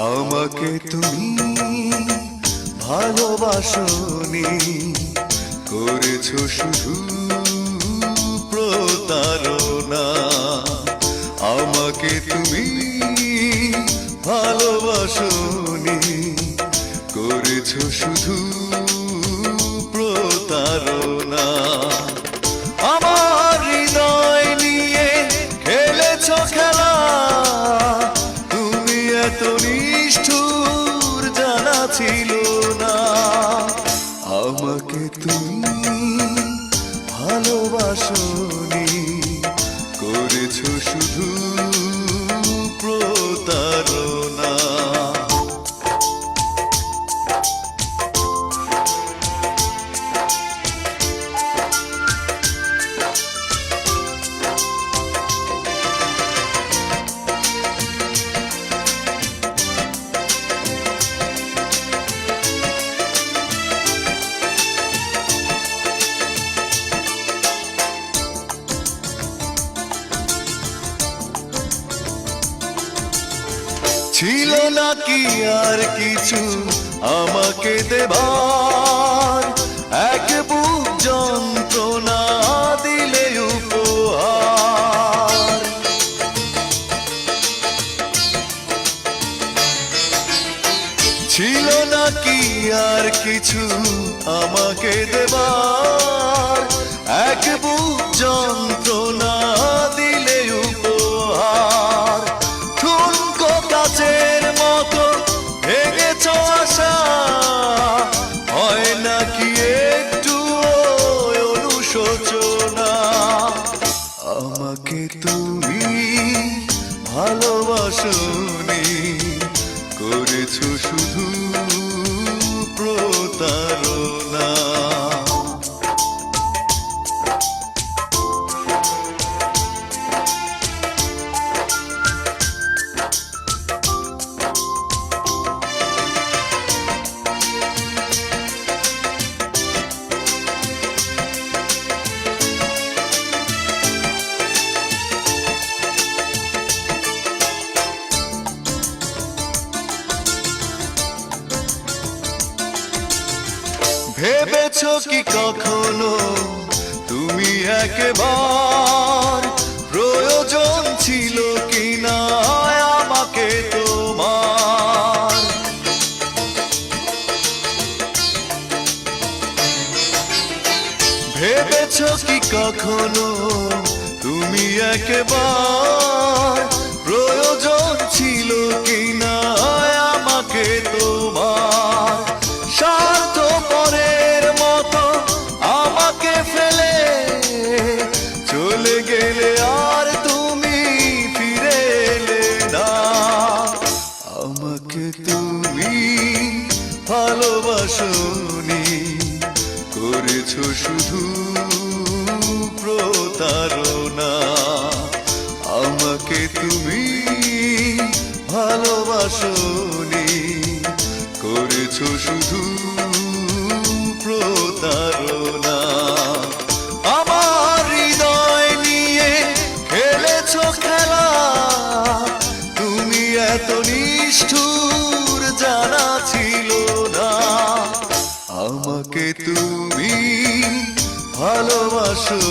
আমাকে তুমি ভালোবাসনি, করেছো শুধু প্রতারণা। আমাকে তুমি ভালোবাসনি, করেছো শুধু প্রতারণা। আমার হৃদয় নিয়ে খেলেছো খেলা, তুমি এত নিষ্ঠুর জানা ছিল না। আমাকে তুমি ভালোবাসনি, করেছো শুধু প্রতারণা। ছিল নাকি আর কিছু আমাকে দেবার, এক বুক যন্ত্রণা দিলে উপহার। ছিল নাকি আর কিছু আমাকে দেবার, এক বুক যন্ত্রণা দিলে উপহার। ঠুনকো কাচের মতো ভেঙেছো আশা, হয় নাকি একটু অনুশোচনা। আমাকে তুমি ভালোবাসনি, করেছো শুধু প্রতারণা। ভেবেছো কি কখনো তুমি একবার, প্রয়োজন ছিল কিনা আমাকে তোমার? ভেবেছো কি কখনো তুমি একবার, প্রয়োজন ছিল কিনা আমাকে তোমার? স্বার্থপরের মতো আমাকে ফেলে চলে গেলে আর তুমি ফিরে এলে না। আমাকে তুমি ভালোবাসনি, করেছো শুধু প্রতারণা। আমাকে তুমি ভালোবাসনি, করেছো শুধু প্রতারণা। আমার হৃদয় নিয়ে খেলেছো খেলা, তুমি এত নিষ্ঠুর জানা ছিল না। আমাকে তুমি ভালোবাসো